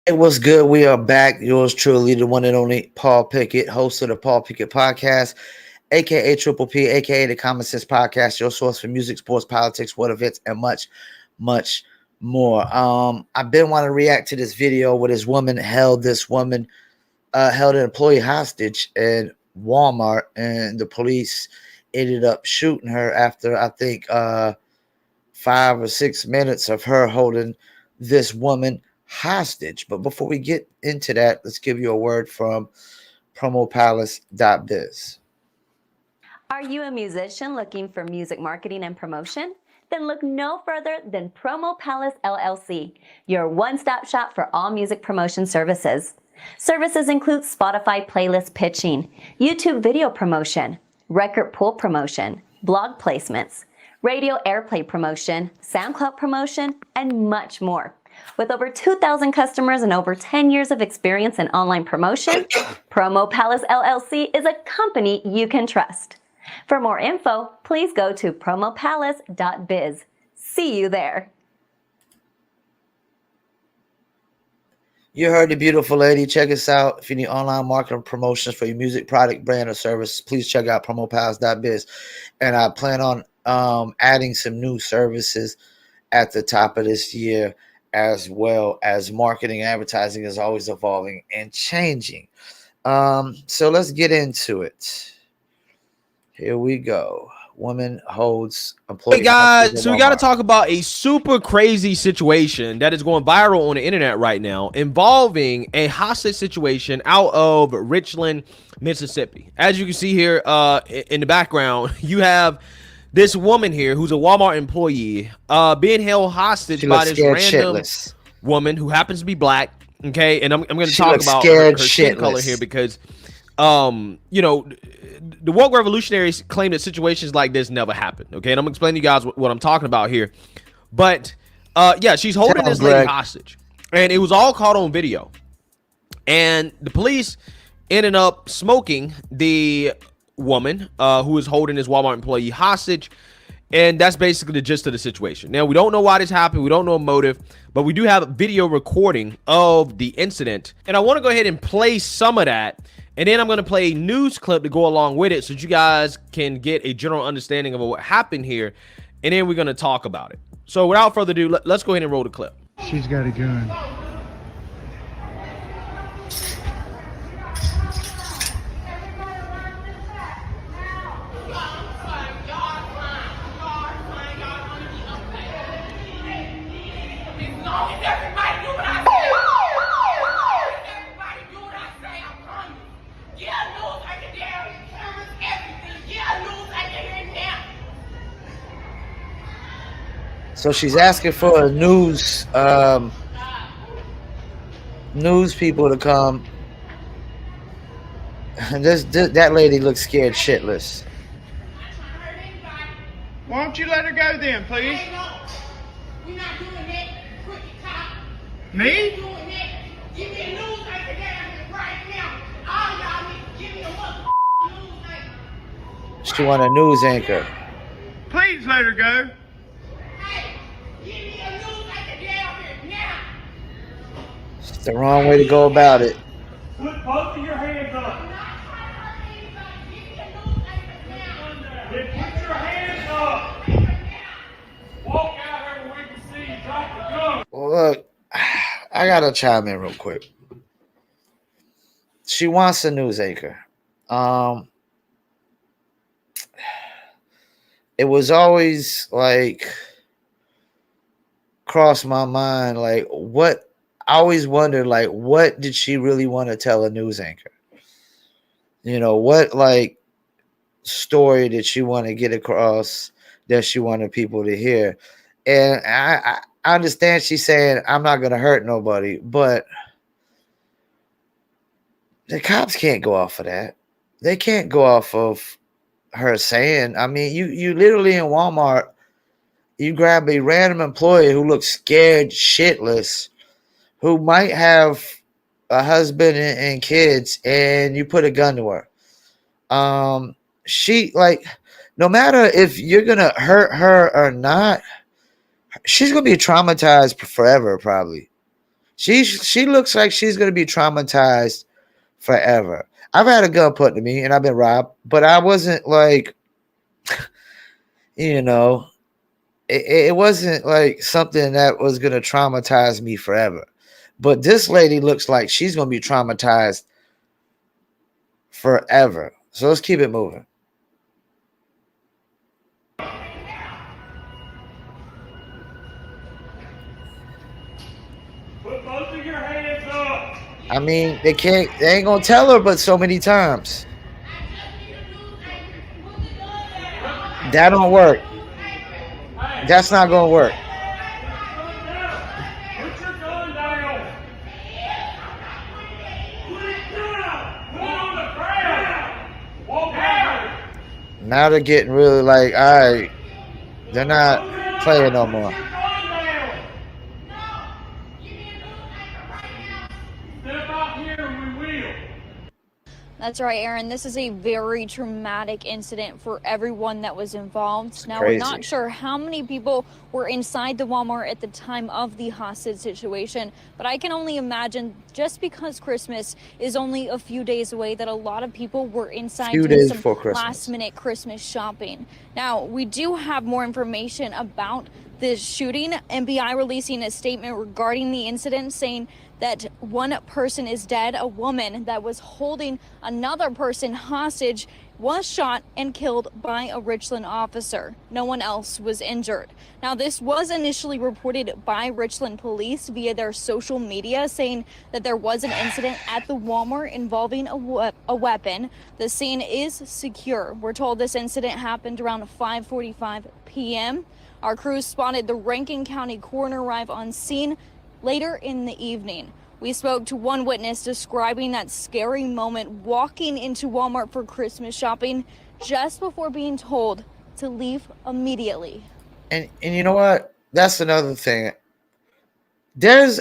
It was good. We are back. Yours truly, the one and only Paul Pickett, host of the Paul Pickett Podcast, aka Triple P, aka the Common Sense Podcast, your source for music, sports, politics, world events, and much, much more. I've been wanting to react to this video where this woman held an employee hostage in Walmart, and the police ended up shooting her after I think 5 or 6 minutes of her holding this woman hostage. But before we get into that, let's give you a word from promopalace.biz. Are you a musician looking for music marketing and promotion? Then look no further than Promo Palace LLC, your one-stop shop for all music promotion services. Services include Spotify playlist pitching, YouTube video promotion, record pool promotion, blog placements, radio airplay promotion, SoundCloud promotion, and much more. With over 2,000 customers and over 10 years of experience in online promotion, Promo Palace LLC is a company you can trust. For more info, please go to promopalace.biz. See you there. You heard the beautiful lady. Check us out. If you need online marketing promotions for your music product, brand, or service, please check out promopalace.biz. And I plan on adding some new services at the top of this year, as well as marketing and advertising is always evolving and changing. So let's get into it. Here we go. Woman holds employee. Hey guys, so we got to talk about a super crazy situation that is going viral on the internet right now, involving a hostage situation out of Richland, Mississippi. As you can see here in the background, you have this woman here who's a Walmart employee being held hostage by this random woman who happens to be black. Okay, and I'm going to talk about her skin color here because you know, the woke revolutionaries claim that situations like this never happen. Okay, and I'm explaining to you guys what I'm talking about here. But yeah, she's holding this lady hostage, and it was all caught on video. And the police ended up smoking the woman who is holding this Walmart employee hostage. And that's basically the gist of the situation. Now, we don't know why this happened. We don't know a motive, but we do have a video recording of the incident. And I want to go ahead and play some of that. And then I'm going to play a news clip to go along with it so that you guys can get a general understanding of what happened here. And then we're going to talk about it. So without further ado, let's go ahead and roll the clip. She's got a gun. So she's asking for a news people to come. And that lady looks scared shitless. Why don't you let her go then, please? We're not doing that, crooked cop. Me? Doing that. Give me a news anchor down here right now. All y'all need to give me a motherfucking news anchor. She want a news anchor. Please let her go. Hey, give me a news anchor down here now. It's the wrong way to go about it. Put both of your hands up. I'm not trying to hurt anybody. Give me a news anchor now. Then put your hands up. Walk out here where we can see you. Drop the gun. Well, look, I gotta chime in real quick. She wants a news anchor. It was always like crossed my mind, like what I always wondered, like what did she really want to tell a news anchor? You know, what like story did she want to get across that she wanted people to hear? And I understand she's saying I'm not gonna hurt nobody, but the cops can't go off of that. They can't go off of her saying. I mean, you literally in Walmart, you grab a random employee who looks scared shitless, who might have a husband and kids, and you put a gun to her. She like, no matter if you're gonna hurt her or not, she's gonna be traumatized forever, probably. She looks like she's gonna be traumatized forever. I've had a gun put to me and I've been robbed, but I wasn't like, you know, it wasn't like something that was gonna traumatize me forever. But this lady looks like she's gonna be traumatized forever. So let's keep it moving. Put both of your hands up. I mean, they ain't gonna tell her but so many times. That don't work. That's not gonna work. Put your gun down. Put it down. Put it on the ground. Walk out. Now they're getting really like, all right, they're not playing no more. Put your gun down. Step out here and we will. That's right, Aaron. This is a very traumatic incident for everyone that was involved. Now, crazy. we're not sure how many people were inside the Walmart at the time of the hostage situation, but I can only imagine, just because Christmas is only a few days away, that a lot of people were inside doing some last-minute Christmas shopping. Now, we do have more information about this shooting. MBI releasing a statement regarding the incident, saying that one person is dead. A woman that was holding another person hostage was shot and killed by a Richland officer. No one else was injured. Now, this was initially reported by Richland police via their social media, saying that there was an incident at the Walmart involving a weapon. The scene is secure. We're told this incident happened around 5:45 p.m. Our crew spotted the Rankin County coroner arrive on scene later in the evening. We spoke to one witness describing that scary moment walking into Walmart for Christmas shopping just before being told to leave immediately. And you know what? That's another thing. There's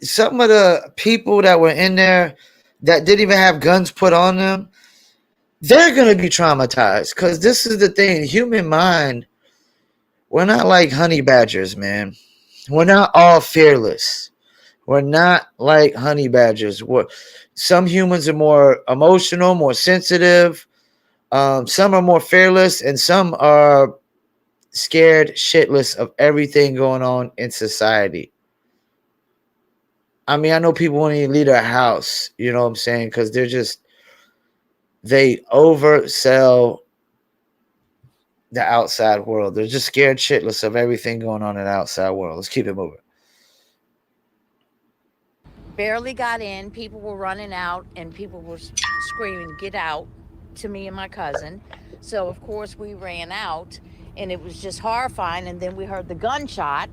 some of the people that were in there that didn't even have guns put on them. They're going to be traumatized, because this is the thing. Human mind, we're not like honey badgers, man. We're not all fearless. We're not like honey badgers. Some humans are more emotional, more sensitive. Some are more fearless, and some are scared shitless of everything going on in society. I mean, I know people won't even leave their house, you know what I'm saying? Because they oversell the outside world. They're just scared shitless of everything going on in the outside world. Let's keep it moving. Barely got in. People were running out and people were screaming, "Get out," to me and my cousin. So, of course, we ran out and it was just horrifying. And then we heard the gunshot.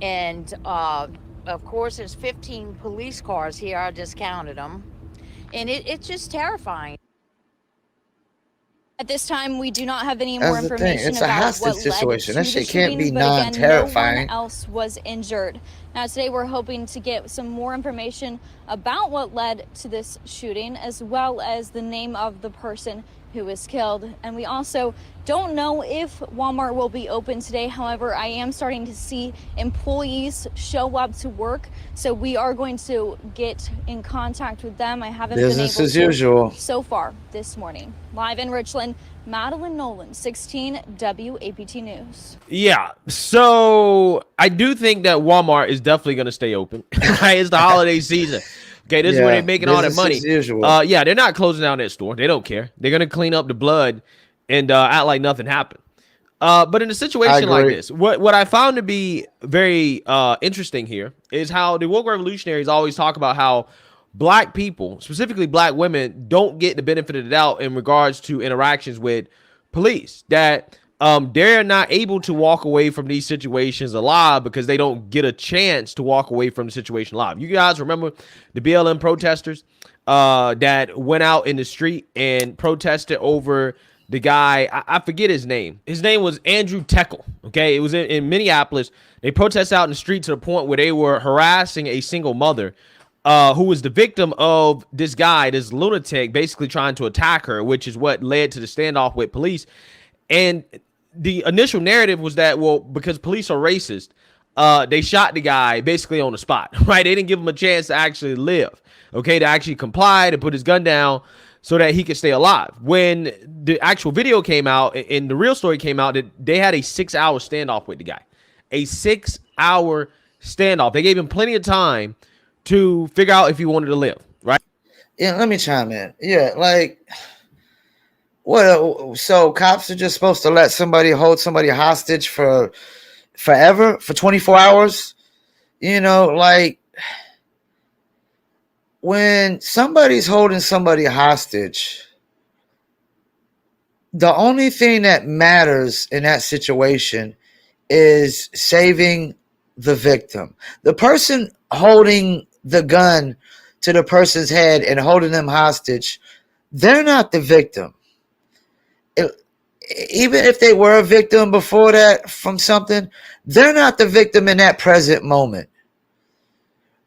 And, of course, there's 15 police cars here. I just counted them. And it's just terrifying. At this time, we do not have any That's more the thing. information It's a about hostage what led situation. to That the shit can't shooting, be but again, non-terrifying. no one else was injured. Now, today we're hoping to get some more information about what led to this shooting, as well as the name of the person who was killed. And we also don't know if Walmart will be open today. However, I am starting to see employees show up to work, so we are going to get in contact with them. I haven't Business been able as to usual so far this morning. Live in Richland, Madeline Nolan, 16 WAPT News. Yeah, so I do think that Walmart is definitely going to stay open. It's the holiday season. Okay, this is where they're making all that money. Business as usual. Yeah, they're not closing down that store. They don't care. They're going to clean up the blood and act like nothing happened. But in a situation like this, what I found to be very interesting here is how the woke revolutionaries always talk about how black people, specifically black women, don't get the benefit of the doubt in regards to interactions with police. That they're not able to walk away from these situations alive because they don't get a chance to walk away from the situation alive. You guys remember the BLM protesters that went out in the street and protested over the guy, I forget his name. His name was Andrew Teckle. Okay, it was in Minneapolis. They protested out in the street to the point where they were harassing a single mother who was the victim of this guy, this lunatic, basically trying to attack her, which is what led to the standoff with police. And the initial narrative was that, well, because police are racist, they shot the guy basically on the spot, right? They didn't give him a chance to actually live, okay, to actually comply, to put his gun down so that he could stay alive. When the actual video came out and the real story came out, that they had a 6-hour standoff with the guy. A 6-hour standoff. They gave him plenty of time to figure out if he wanted to live, right? Yeah, let me chime in. Yeah, like what? So cops are just supposed to let somebody hold somebody hostage for forever, for 24 hours? You know, like when somebody's holding somebody hostage, the only thing that matters in that situation is saving the victim. The person holding the gun to the person's head and holding them hostage, they're not the victim. Even if they were a victim before that from something, they're not the victim in that present moment.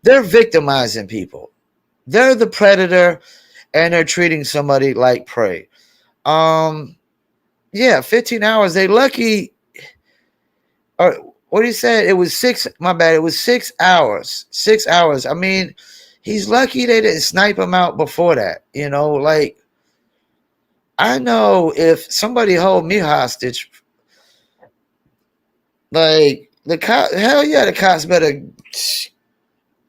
They're victimizing people. They're the predator, and they're treating somebody like prey. Yeah, 15 hours. They lucky. Or what he said, it was 6. My bad. It was 6 hours. 6 hours. I mean, he's lucky they didn't snipe him out before that. You know, like I know if somebody hold me hostage, like the cop, hell yeah, the cops better.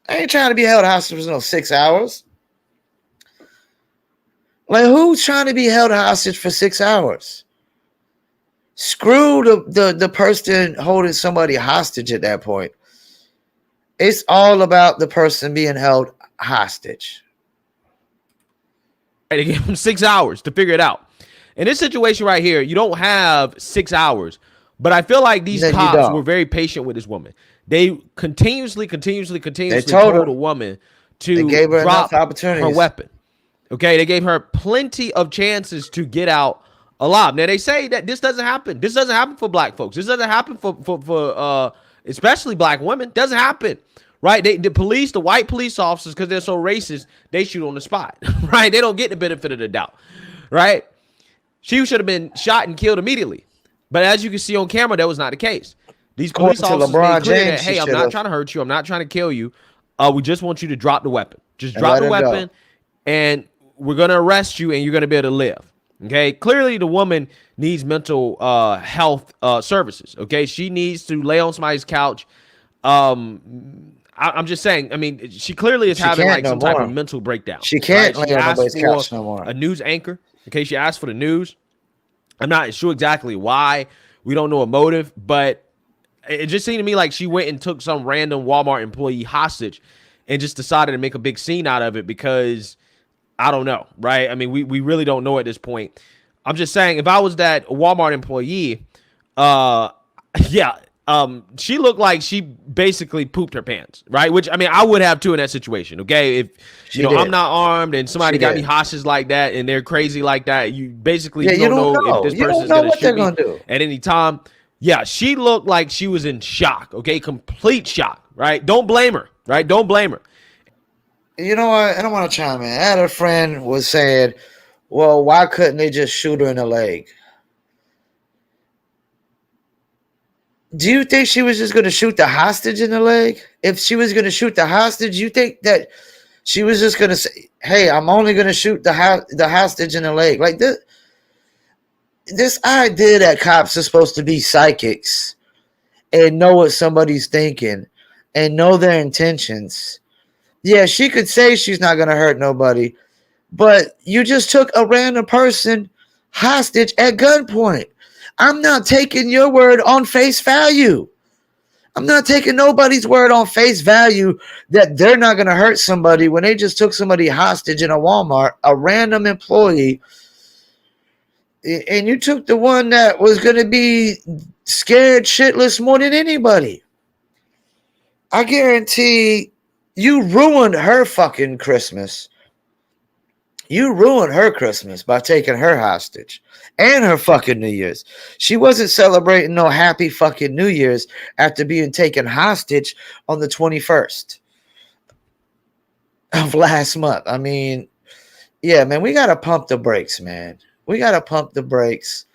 I ain't trying to be held hostage for no 6 hours. Like, who's trying to be held hostage for 6 hours? Screw the person holding somebody hostage at that point. It's all about the person being held hostage. They gave him 6 hours to figure it out. In this situation right here, you don't have 6 hours, but I feel like these cops were very patient with this woman. They continuously told the woman to drop her weapon. Okay, they gave her plenty of chances to get out alive. Now they say that this doesn't happen. This doesn't happen for black folks. This doesn't happen for especially black women. Doesn't happen, right? The police, the white police officers, because they're so racist, they shoot on the spot, right? They don't get the benefit of the doubt, right? She should have been shot and killed immediately, but as you can see on camera, that was not the case. These police officers made clear that, hey, I'm not trying to hurt you. I'm not trying to kill you. We just want you to drop the weapon. Just drop the weapon, and we're going to arrest you, and you're going to be able to live. Okay? Clearly, the woman needs mental health services. Okay? She needs to lay on somebody's couch. I'm just saying, I mean, she clearly is having like some type of mental breakdown. She can't lay on nobody's couch no more. A news anchor. Okay? She asked for the news. I'm not sure exactly why. We don't know a motive, but it just seemed to me like she went and took some random Walmart employee hostage and just decided to make a big scene out of it because I don't know, right? I mean, we really don't know at this point. I'm just saying, if I was that Walmart employee, she looked like she basically pooped her pants, right? Which, I mean, I would have too in that situation, okay? If, I'm not armed and somebody got me hostage like that and they're crazy like that, you basically don't know if this person's going to shoot me at any time. Yeah, she looked like she was in shock, okay? Complete shock, right? Don't blame her, right? Don't blame her. You know what? I don't want to chime in. I had a friend was saying, well, why couldn't they just shoot her in the leg? Do you think she was just going to shoot the hostage in the leg? If she was going to shoot the hostage, you think that she was just going to say, hey, I'm only going to shoot the hostage in the leg? Like this idea that cops are supposed to be psychics and know what somebody's thinking and know their intentions. Yeah, she could say she's not going to hurt nobody, but you just took a random person hostage at gunpoint. I'm not taking your word on face value. I'm not taking nobody's word on face value that they're not going to hurt somebody when they just took somebody hostage in a Walmart, a random employee. And you took the one that was going to be scared shitless more than anybody. I guarantee you ruined her fucking Christmas. You ruined her Christmas by taking her hostage and her fucking New Year's. She wasn't celebrating no happy fucking New Year's after being taken hostage on the 21st of last month. I mean, yeah, man, we got to pump the brakes, man. We got to pump the brakes.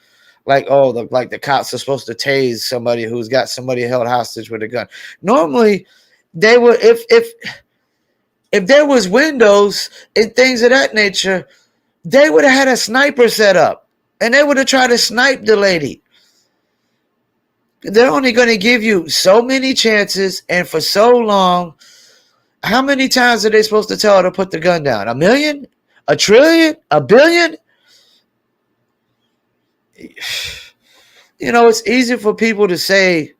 like, oh, like the cops are supposed to tase somebody who's got somebody held hostage with a gun. Normally, they would if there was windows and things of that nature, they would have had a sniper set up and they would have tried to snipe the lady. They're only going to give you so many chances and for so long. How many times are they supposed to tell her to put the gun down? 1 million? 1 trillion? 1 billion? You know, it's easy for people to say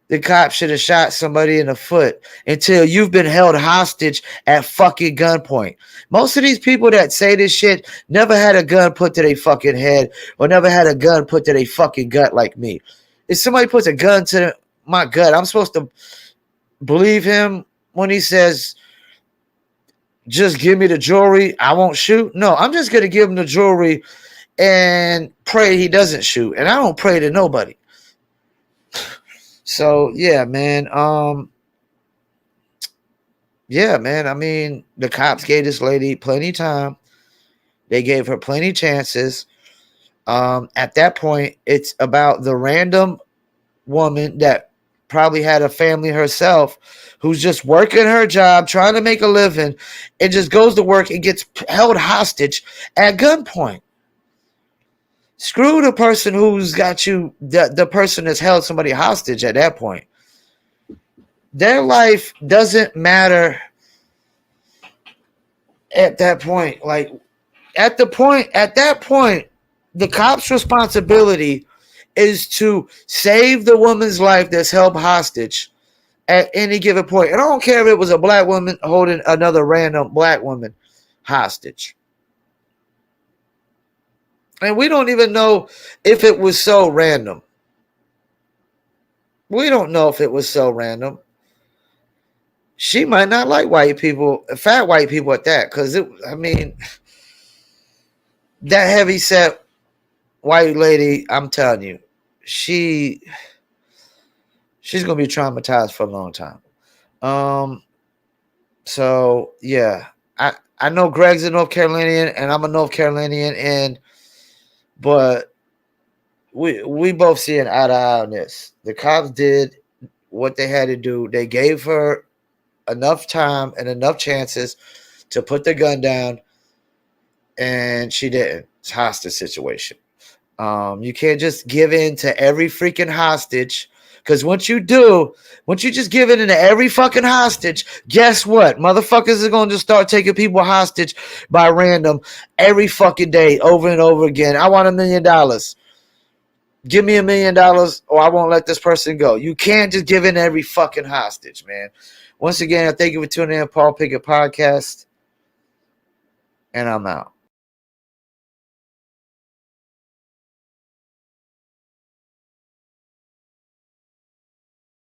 the cop should have shot somebody in the foot until you've been held hostage at fucking gunpoint. Most of these people that say this shit never had a gun put to their fucking head or never had a gun put to their fucking gut like me. If somebody puts a gun to my gut, I'm supposed to believe him when he says, just give me the jewelry, I won't shoot? No, I'm just going to give him the jewelry and pray he doesn't shoot. And I don't pray to nobody. So, yeah, man. Yeah, man. I mean, the cops gave this lady plenty of time. They gave her plenty of chances. At that point, it's about the random woman that probably had a family herself who's just working her job, trying to make a living, and just goes to work and gets held hostage at gunpoint. Screw the person who's got you, the person that's held somebody hostage at that point. Their life doesn't matter at that point. Like, at that point, the cop's responsibility is to save the woman's life that's held hostage at any given point. And I don't care if it was a black woman holding another random black woman hostage. And we don't even know if it was so random. We don't know if it was so random. She might not like white people, fat white people at that, because that heavy-set white lady, I'm telling you, she's gonna be traumatized for a long time. So yeah, I know Greg's a North Carolinian and I'm a North Carolinian, but we both see an eye to eye on this. The cops did what they had to do. They gave her enough time and enough chances to put the gun down, and she didn't. It's a hostage situation. You can't just give in to every freaking hostage, because once you just give in to every fucking hostage, guess what? Motherfuckers are going to start taking people hostage by random every fucking day, over and over again. I want $1 million. Give me $1 million or I won't let this person go. You can't just give in to every fucking hostage, man. Once again, I thank you for tuning in, Paul Pickett Podcast, and I'm out.